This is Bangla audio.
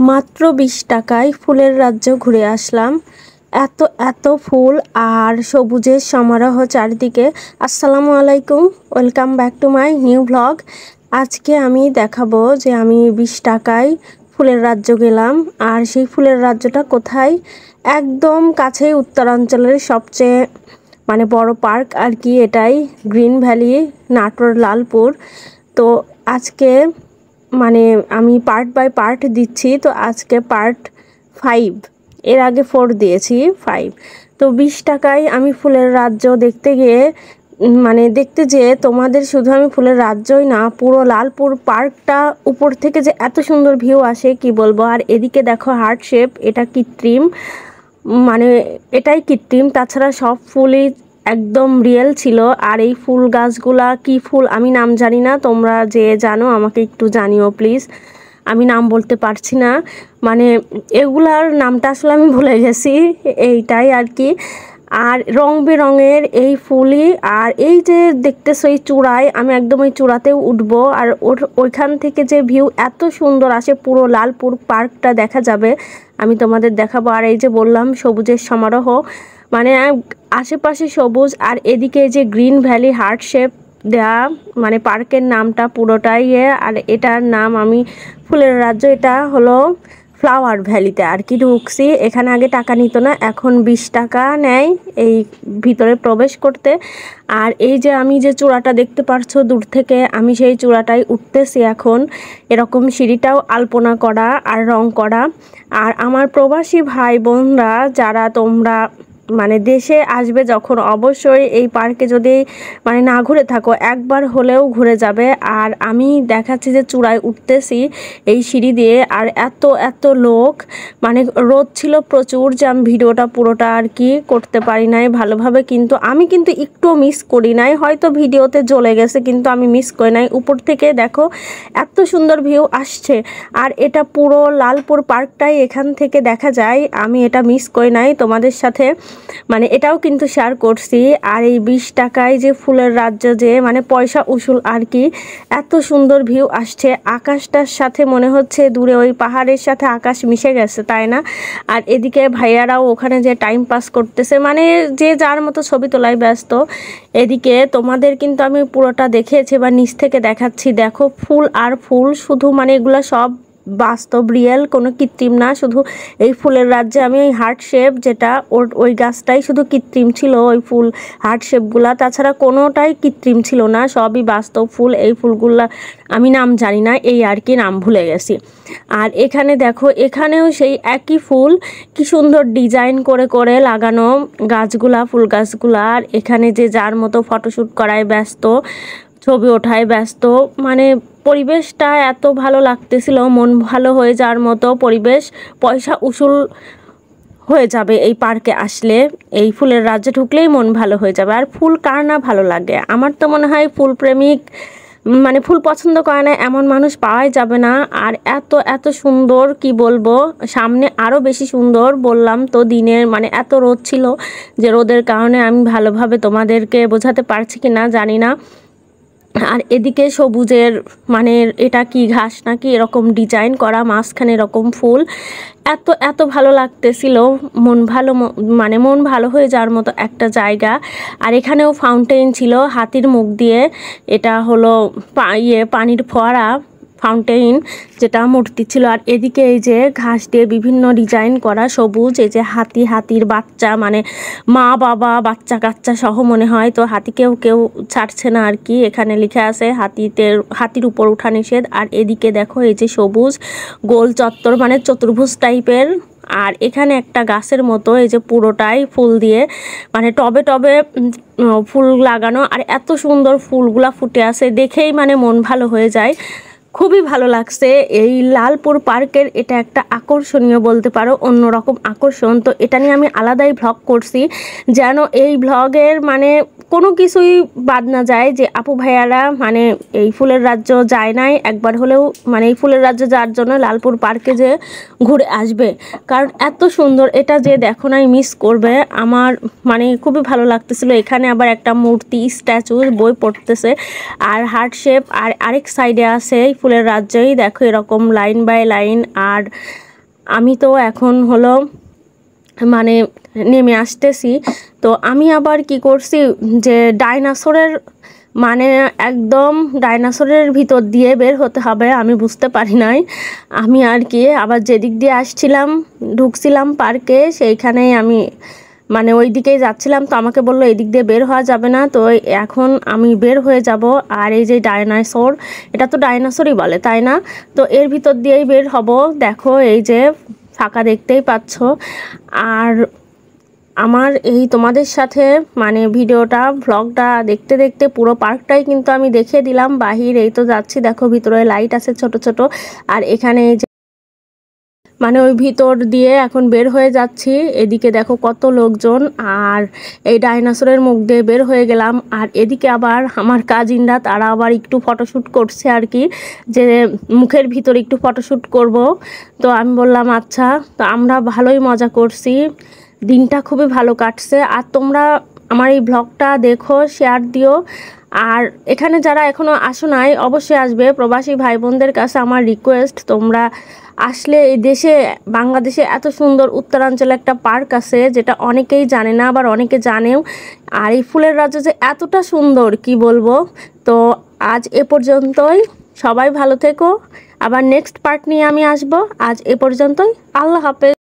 মাত্র 20 টাকায় ফুলের রাজ্য ঘুরে আসলাম। এত এত ফুল আর সবুজের সমারোহ চারিদিকে। আসসালামু আলাইকুম, welcome back to my new blog. আজকে আমি দেখাবো যে আমি 20 টাকায় ফুলের রাজ্য গেলাম। আর সেই ফুলের রাজ্যটা কোথায়? একদম কাছেই উত্তরাঞ্চলের সবচেয়ে বড় পার্ক আর কি, এটাই গ্রিন ভ্যালি, নাটোর লালপুর। তো আজকে আমি পার্ট বাই পার্ট দিচ্ছি। তো আজকে পার্ট 5, এর আগে 4 দিয়েছি, 5। তো 20 টাকায় আমি ফুলের রাজ্য দেখতে গিয়ে দেখতে যেয়ে তোমাদের শুধু আমি ফুলের রাজ্যই না, পুরো লালপুর পার্কটা উপর থেকে যে এত সুন্দর ভিউ আসে কি বলবো। আর এদিকে দেখো হার্ট শেপ, এটা কৃত্রিম, এটাই কৃত্রিম, তাছাড়া সব ফুলই একদম রিয়েল ছিল। আর এই ফুল গাছগুলা কি ফুল আমি নাম জানি না, তোমরা যে জানো আমাকে একটু জানিও প্লিজ। আমি নাম বলতে পারছি না, এগুলার নামটা আসলে আমি ভুলে গেছি, এইটাই আর কি। আর রং বেরঙের এই ফুলই। আর এই যে দেখতেছো এই চূড়ায়, আমি একদম ওই চূড়াতেও উঠবো। আর ওইখান থেকে যে ভিউ এত সুন্দর আসে, পুরো লালপুর পার্কটা দেখা যাবে, আমি তোমাদের দেখাবো। আর এই যে বললাম সবুজের সমারোহ, আশেপাশে সবুজ, আর এদিকে যে গ্রিন ভ্যালি হার্ট শেপ দেয়া, পার্কের নামটা পুরোটাই আর এটার নাম আমি ফুলের রাজ্য, এটা হলো ফ্লাওয়ার ভ্যালিতে আর কি ঢুকছি। এখানে আগে টাকা নিত না, এখন 20 টাকা নেয় এই ভিতরে প্রবেশ করতে। আর এই যে আমি যে চূড়াটা দেখতে পারছো দূর থেকে, আমি সেই চূড়াটাই উঠতেছি এখন। এরকম সিঁড়িটাও আলপনা করা আর রং করা। আর আমার প্রবাসী ভাই বোনরা যারা তোমরা দেশে আসবে যখন, অবশ্যই এই পার্কে যদি না ঘুরে থাকো, একবার হলেও ঘুরে যাবে। আর আমি দেখাচ্ছি যে চূড়ায় উঠতেছি এই সিঁড়ি দিয়ে, আর এত এত লোক, রোদ ছিল প্রচুর, যে আমি ভিডিওটা পুরোটা আর কি করতে পারি নাই ভালোভাবে। কিন্তু আমি একটু মিস করি নাই, হয়তো ভিডিওতে জ্বলে গেছে কিন্তু আমি মিস করি নাই। উপর থেকে দেখো এত সুন্দর ভিউ আসছে, আর এটা পুরো লালপুর পার্কটাই এখান থেকে দেখা যায়। আমি এটা মিস করি নাই, তোমাদের সাথে এটাও কিন্তু শেয়ার করছি। আর এই 20 টাকায় যে ফুলের রাজ্য, যে পয়সা উসুল আর কি, এত সুন্দর ভিউ আসছে। আকাশটার সাথে মনে হচ্ছে দূরে ওই পাহাড়ের সাথে আকাশ মিশে গেছে, তাই না? আর এদিকে ভাইয়ারাও ওখানে যে টাইম পাস করতেছে, যে যার মতো ছবি তোলায় ব্যস্ত। এদিকে তোমাদের কিন্তু আমি পুরোটা দেখিয়েছি বা নিচ থেকে দেখাচ্ছি। দেখো ফুল আর ফুল, শুধু এগুলো সব বাস্তব, রিয়েল, কোনো কৃত্রিম না। শুধু এই ফুলের রাজ্যে আমি ওই হার্ট শেপ যেটা, ওই গাছটাই শুধু কৃত্রিম ছিল, ওই ফুল হার্ট শেপগুলা, তাছাড়া কোনোটাই কৃত্রিম ছিল না, সবই বাস্তব ফুল। এই ফুলগুলা আমি নাম জানি না, এই আর কি, নাম ভুলে গেছি। আর এখানে দেখো, এখানেও সেই একই ফুল, কি সুন্দর ডিজাইন করে করে লাগানো গাছগুলা, ফুল গাছগুলা। আর এখানে যে যার মতো ফটোশ্যুট করায় ব্যস্ত, ছবি ওঠায় ব্যস্ত। পরিবেশটা এত ভালো লাগতেছিল, মন ভালো হয়ে যাওয়ার মতো পরিবেশ। পয়সা উসুল হয়ে যাবে এই পার্কে আসলে, এই ফুলের রাজ্যে ঢুকলেই মন ভালো হয়ে যাবে। আর ফুল কার না ভালো লাগে? আমার তো মনে হয় ফুল প্রেমিক, ফুল পছন্দ করে না এমন মানুষ পাওয়াই যাবে না। আর এত এত সুন্দর, কি বলবো, সামনে আরও বেশি সুন্দর। বললাম তো দিনের এত রোদ ছিল, যে রোদের কারণে আমি ভালোভাবে তোমাদেরকে বোঝাতে পারছি কি না জানি না। আর এদিকে সবুজের এটা কি ঘাস নাকি, এরকম ডিজাইন করা, মাঝখানে এরকম ফুল, এত এত ভালো লাগতেছিল। মন ভালো হয়ে যাওয়ার মতো একটা জায়গা। আর এখানেও ফাউন্টেন ছিল হাতির মুখ দিয়ে, এটা হলো পানির ফোয়ারা, ফাউন্টেইন, যেটা মূর্তি ছিল। আর এদিকে এই যে ঘাস দিয়ে বিভিন্ন ডিজাইন করা সবুজ, এই যে হাতির বাচ্চা, মা বাবা বাচ্চা কাচ্চা সহ মনে হয়। তো হাতিকেও কেউ ছাড়ছে না আর কি, এখানে লিখে আছে হাতির উপর উঠা নিষেধ। আর এদিকে দেখো এই যে সবুজ গোল চত্বর, চতুর্ভুজ টাইপের। আর এখানে একটা গাছের মতো, এই যে পুরোটাই ফুল দিয়ে, টবে টবে ফুল লাগানো। আর এত সুন্দর ফুলগুলা ফুটে আছে, দেখেই মন ভালো হয়ে যায়, খুবই ভালো লাগছে। এই লালপুর পার্কের এটা একটা আকর্ষণীয় বলতে পারো, অন্যরকম আকর্ষণ। তো এটা নিয়ে আমি আলাদাই ভ্লগ করছি, যেন এই ভ্লগের কোনো কিছুই বাদ না যায়, যে আপু ভাইয়ারা এই ফুলের রাজ্য যায় নাই, একবার হলেও এই ফুলের রাজ্য যাওয়ার জন্য লালপুর পার্কে যে ঘুরে আসবে, কারণ এত সুন্দর। এটা যে দেখো নাই মিস করবে। আমার খুবই ভালো লাগতেছিল। এখানে আবার একটা মূর্তি, স্ট্যাচু বই পড়তেছে, আর হার্ট শেপ। আর আরেক সাইডে আছে ফুলের রাজ্যেই দেখো এরকম লাইন বাই লাইন। আর আমি তো এখন হলো মানে নেমে আসতেছি। তো আমি আবার কি করছি যে ডাইনোসরের মানে একদম ডাইনোসরের ভিতর দিয়ে বের হতে হবে আমি বুঝতে পারি নাই। আমি আর কি আবার যেদিক দিয়ে আসছিলাম ঢুকছিলাম পার্কে সেইখানেই আমি মানে ওই দিকেই যাচ্ছিলাম। তো আমাকে বললো এই দিক দিয়ে বের হওয়া যাবে না। তো এখন আমি বের হয়ে যাব। আর এই যে ডাইনোসর, এটা তো ডাইনোসরই বলে তাই না? তো এর ভিতর দিয়েই বের হব। দেখো এই যে ফাঁকা দেখতেই পাচ্ছ। আর আমার এই তোমাদের সাথে মানে ভিডিওটা ভ্লগটা দেখতে দেখতে পুরো পার্কটাই কিন্তু আমি দেখিয়ে দিলাম। বাহির এই তো যাচ্ছি, দেখো ভিতরে লাইট আছে ছোট ছোট। আর এখানে এই যে মানে ওই ভিতর দিয়ে এখন বের হয়ে যাচ্ছি। এদিকে দেখো কত লোকজন। আর এই ডাইনোসরের মুখ দিয়ে বের হয়ে গেলাম। আর এদিকে আবার আমার কাজিনরা তারা আবার একটু ফটোশ্যুট করছে আর কি, যে মুখের ভিতর একটু ফটোশ্যুট করব। তো আমি বললাম আচ্ছা। তো আমরা ভালোই মজা করছি, দিনটা খুবই ভালো কাটছে। আর তোমরা আমার এই ব্লগটা দেখো, শেয়ার দিও। আর এখানে যারা এখনও আসো নাই অবশ্যই আসবে। প্রবাসী ভাই বোনদের কাছে আমার রিকোয়েস্ট, তোমরা আসলে এই দেশে বাংলাদেশে এত সুন্দর উত্তরাঞ্চলে একটা পার্ক আছে যেটা অনেকেই জানে না, আবার অনেকে জানেও। আর এই ফুলের রাজ্য যে এতটা সুন্দর কি বলবো। তো আজ এ পর্যন্তই, সবাই ভালো থেকো। আবার নেক্সট পার্ট নিয়ে আমি আসবো। আজ এ পর্যন্তই, আল্লাহ হাফেজ।